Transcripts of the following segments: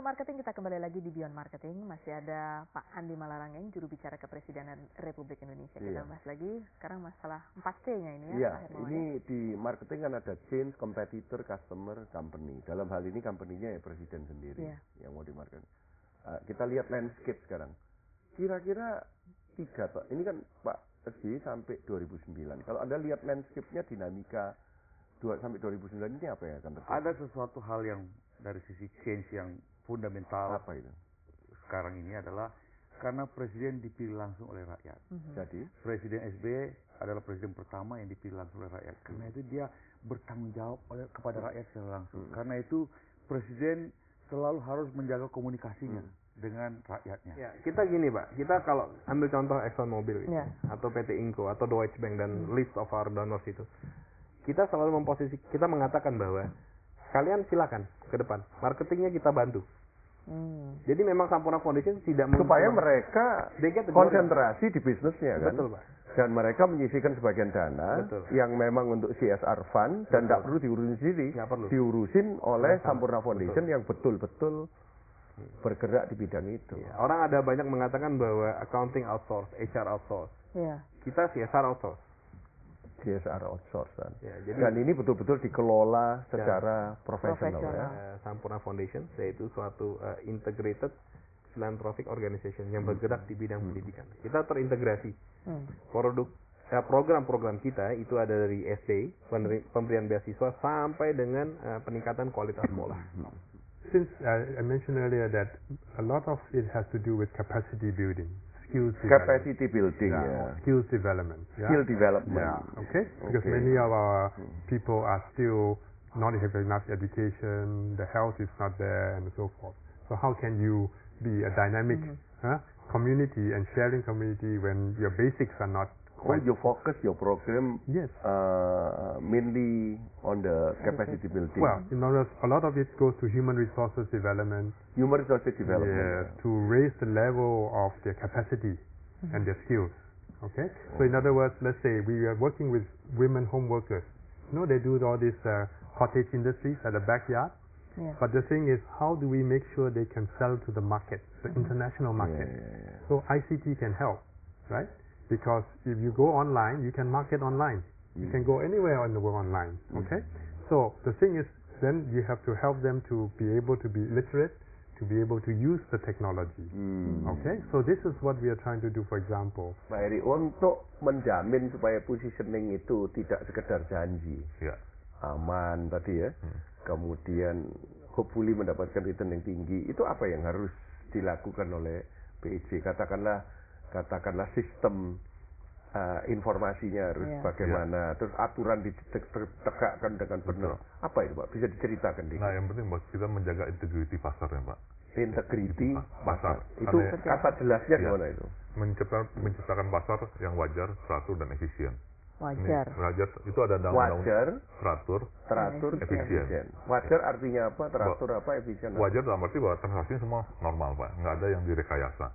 Marketing, kita kembali lagi di Beyond Marketing. Masih ada Pak Andi Malarangeng, juru bicara Kepresidenan Republik Indonesia. Kita bahas lagi sekarang masalah 4C-nya ini ya. Iya, ini di marketing kan ada change, competitor, customer, company. Dalam hal ini company-nya ya presiden sendiri yang mau di marketing. Kita lihat landscape sekarang. Kira-kira ini kan Pak SBY sampai 2009. Kalau Anda lihat landscape-nya dinamika sampai 2009 ini apa ya akan terjadi? Ada sesuatu hal yang dari sisi change yang fundamental. Apa itu? Sekarang ini adalah karena presiden dipilih langsung oleh rakyat. Jadi Presiden SBY adalah presiden pertama yang dipilih langsung oleh rakyat. Karena itu dia bertanggung jawab kepada rakyat secara langsung. Karena itu presiden selalu harus menjaga komunikasinya dengan rakyatnya. Ya, kita gini Pak, kita kalau ambil contoh Exxon Mobil atau PT Inco atau Deutsche Bank dan list of our donors itu, kita selalu kita mengatakan bahwa kalian silakan ke depan, marketingnya kita bantu. Jadi memang Sampurna Foundation tidak supaya mereka konsentrasi di bisnisnya kan. Betul Pak. Dan mereka menyisihkan sebagian dana yang memang untuk CSR fund dan tidak perlu diurusin sendiri, diurusin oleh Sampurna Foundation yang betul-betul bergerak di bidang itu. Ya, orang ada banyak mengatakan bahwa accounting outsource, HR outsource. Kita CSR outsource. CSR outsource kan. Ya, jadi, dan ini betul-betul dikelola secara profesional ya. Sampurna Foundation yaitu suatu integrated philanthropic organization yang bergerak di bidang pendidikan. Kita terintegrasi. Program-program kita itu ada dari SD, pemberian beasiswa sampai dengan peningkatan kualitas sekolah. Since I mentioned earlier that a lot of it has to do with capacity building. Capacity building, skills development. Skill development. Okay. Because many of our people are still not having enough education, the health is not there, and so forth. So how can you be a dynamic community and sharing community when your basics are not quite? You focus your program mainly on the capacity building. Well, a lot of it goes to human resources development. Human resources development. Yes, to raise the level of their capacity and their skills. Okay? So in other words, let's say we are working with women home workers. They do all these cottage industries at the backyard. But the thing is, how do we make sure they can sell to the market, the international market? So ICT can help, right? Because if you go online, you can market online. You can go anywhere in the world online. Okay? So the thing is, then you have to help them to be able to be literate, to be able to use the technology. Okay? So this is what we are trying to do, for example. Pak Heri, untuk menjamin supaya positioning itu tidak sekedar janji, aman tadi ya, kemudian hopefully mendapatkan return yang tinggi, itu apa yang harus dilakukan oleh BEJ? Katakanlah sistem informasinya harus bagaimana, terus aturan ditegakkan dengan benar. Apa itu Pak? Bisa diceritakan dikit? Nah yang penting kita menjaga integriti pasar ya Pak. Integriti pasar. Itu kata jelasnya gimana itu? Menciptakan pasar yang wajar, teratur dan efisien. Wajar itu ada dalam wajar, teratur, efisien. Wajar artinya apa? Teratur apa? Efisien? Wajar dalam arti bahwa transaksinya semua normal Pak, nggak ada yang direkayasa.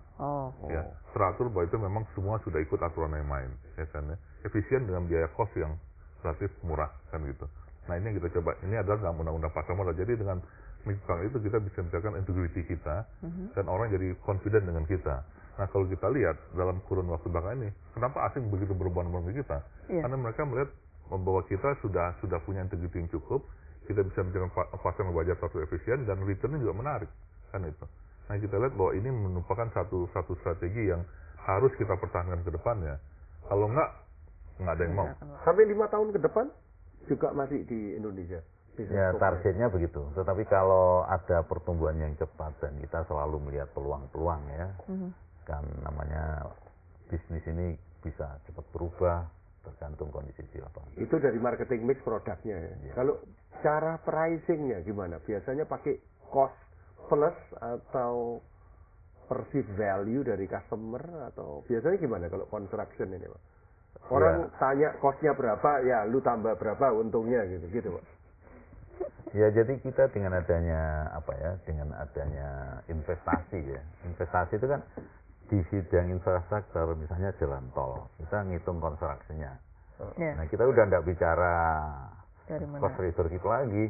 Ya, teratur bahwa itu memang semua sudah ikut aturan yang main, ya kan ya. Efisien dengan biaya kos yang relatif murah kan gitu. Nah ini yang kita coba. Ini adalah dalam undang-undang pasar modal. Jadi dengan melakukan itu kita bisa menjaga integriti kita dan orang jadi confident dengan kita. Nah kalau kita lihat dalam kurun waktu belakang ini, kenapa asing begitu berbondong-bondong ke kita? Karena mereka melihat bahwa kita sudah punya integriti yang cukup, kita bisa menjaga pasar yang wajar, teratur, efisien, dan returnnya juga menarik, kan itu. Nah kita lihat bahwa ini merupakan satu strategi yang harus kita pertahankan ke depannya. Kalau nggak ada yang mau. Sampai 5 tahun ke depan juga masih di Indonesia. Ya targetnya begitu. Tetapi kalau ada pertumbuhan yang cepat dan kita selalu melihat peluang-peluang ya. Kan namanya bisnis ini bisa cepat berubah tergantung kondisi di lapangan. Itu dari marketing mix produknya ya. Kalau cara pricingnya gimana? Biasanya pakai cost plus atau perceived value dari customer atau biasanya gimana kalau construction ini Pak? Orang tanya costnya berapa, ya lu tambah berapa untungnya gitu Pak. Ya jadi kita dengan adanya investasi ya. Investasi itu kan di bidang infrastruktur, misalnya jalan tol, kita ngitung konstruksinya. Nah kita udah nggak bicara cost resource kita lagi,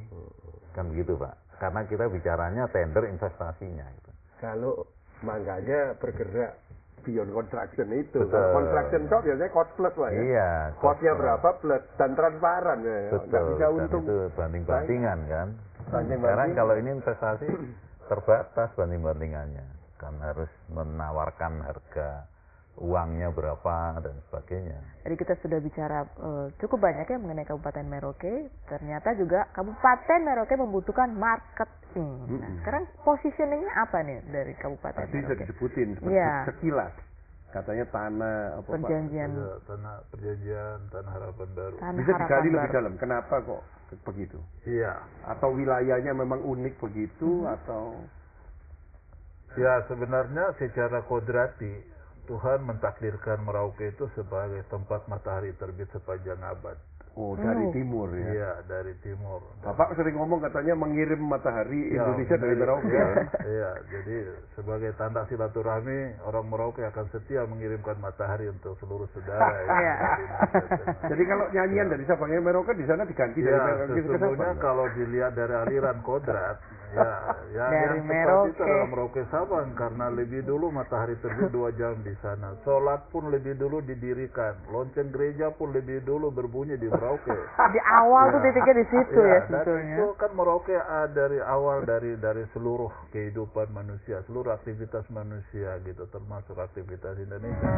kan begitu Pak. karena kita bicaranya tender investasinya gitu. Kalau makanya bergerak beyond construction itu. Kalau construction shop biasanya cost plus lah ya. Iya. Costnya berapa plus dan transparan ya. Betul. Bisa untung. Dan itu banding-bandingan kan. Sekarang kalau ini investasi terbatas banding-bandingannya, kan harus menawarkan harga uangnya berapa dan sebagainya. Jadi kita sudah bicara cukup banyak ya mengenai Kabupaten Merauke. Ternyata juga Kabupaten Merauke membutuhkan marketing. Nah, sekarang positioningnya apa nih dari Kabupaten Merauke? Bisa disebutin sekilas. Katanya tanah apa perjanjian. Tanah perjanjian, tanah harapan baru. Bisa digali lebih dalam. Kenapa kok begitu? Iya. Atau wilayahnya memang unik begitu atau? Ya sebenarnya secara kodrati Tuhan mentakdirkan Merauke itu sebagai tempat matahari terbit sepanjang abad. Oh, dari timur ya? Iya, dari timur. Bapak sering ngomong katanya mengirim matahari Indonesia dari Merauke. Iya, jadi sebagai tanda silaturahmi, orang Merauke akan setia mengirimkan matahari untuk seluruh saudara. Jadi kalau nyanyian dari Sabangnya Merauke di sana diganti dari Merauke ke Sabang. Sesungguhnya kalau dilihat dari aliran kodrat, dari yang Merauke. tepat itu adalah Merauke Sabang, karena lebih dulu matahari terbit 2 jam di sana. Sholat pun lebih dulu didirikan, lonceng gereja pun lebih dulu berbunyi di Merauke. Di awal tuh titiknya di situ ya sebetulnya. Itu kan Merauke dari awal dari seluruh kehidupan manusia, seluruh aktivitas manusia gitu, termasuk aktivitas Indonesia.